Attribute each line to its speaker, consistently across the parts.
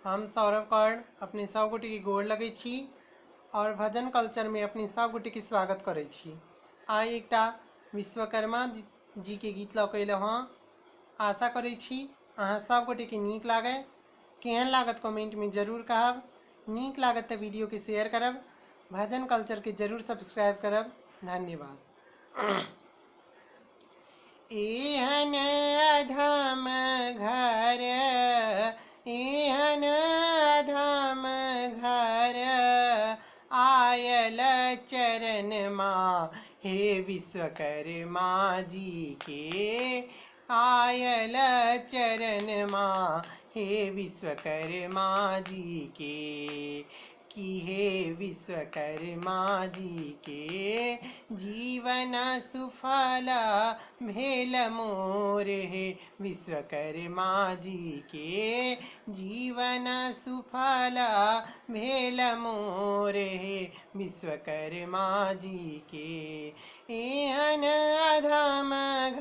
Speaker 1: हम सौरभ कर्ण अपने सब गोटे की गोड़ लगे छी और भजन कल्चर में अपनी सब गोटे के स्वागत करे छी। आई एकटा विश्वकर्मा जी के गीत लऽ के अयलहुँ हँ। आशा करे छी अहाँ सब गोटे के नीक लागे। केहन लागत कमेंट में जरूर कहब। नीक लागत तो वीडियो के शेयर करब। भजन कल्चर के जरूर सब्सक्राइब करब। धन्यवाद। एहन अधम घर एहन अधम घर आयल चरण माँ हे विश्वकर्मा जी के आयल चरण माँ हे विश्वकर्मा जी के कि हे विश्वकर्मा जी के जीवन सुफल भेल मोर हे विश्वकर्मा जी के जीवन सुफल भेल मोर हे विश्वकर्मा जी के एहन अधम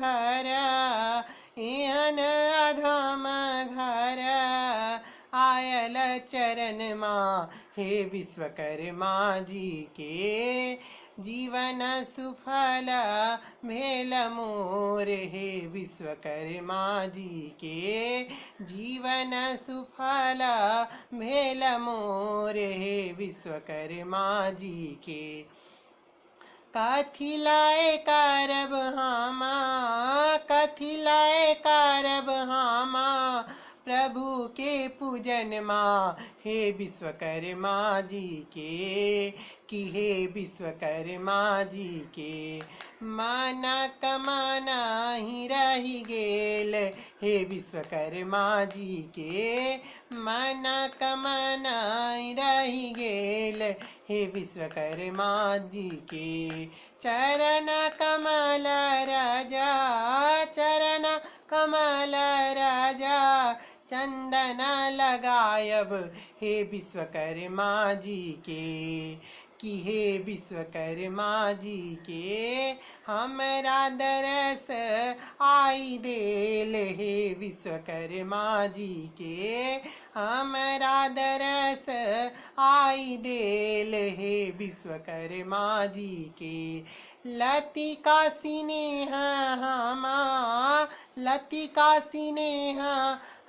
Speaker 1: घर एहन अधम घर आयल चरण माँ हे विश्वकर्मा जी के जीवन सुफल भेल मोर हे विश्वकर्मा जी के जीवन सुफल भेल मोर हे विश्वकर्मा जी के कथी लाए करब हामा कथी लाए करब हामा प्रभु के पूजन माँ हे विश्वकर्मा जी के कि हे विश्वकर्मा जी के माना कमाना ही रही गेल हे विश्वकर्मा जी के माना कमाना ही रही गेल हे विश्वकर्मा जी के चरण कमल राजा चरण कमल राजा चंदन लगायब हे विश्वकर्मा जी के कि हे विश्वकर्मा जी के हमरा दरस आई देल हे विश्वकर्मा जी के हमरा दरस आई देल हे विश्वकर्मा जी के लतिका स्नेह हमा लतिका स्नेह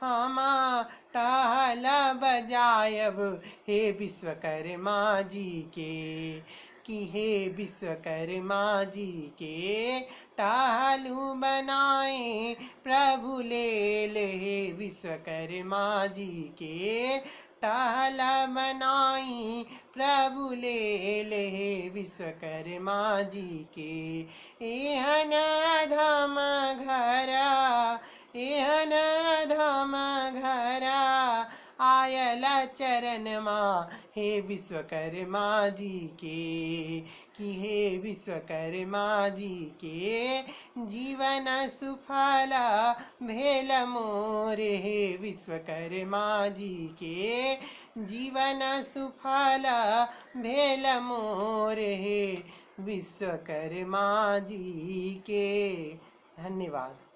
Speaker 1: हमा टहल बजायब हे विश्वकर्मा जी के कि हे विश्वकर्मा जी के टहलू बनाए प्रभु लेल हे विश्वकर्मा जी के टहल बनाई प्रभु लेल हे विश्वकर्मा जी के एहन अधम घर एहन अधम घर आयल चरण माँ हे विश्वकर्मा जी के कि हे विश्वकर्मा जी के जीवन सुफल भेल मोर हे विश्वकर्मा जी के जीवन सुफल भेल मोर हे विश्वकर्मा जी के। धन्यवाद।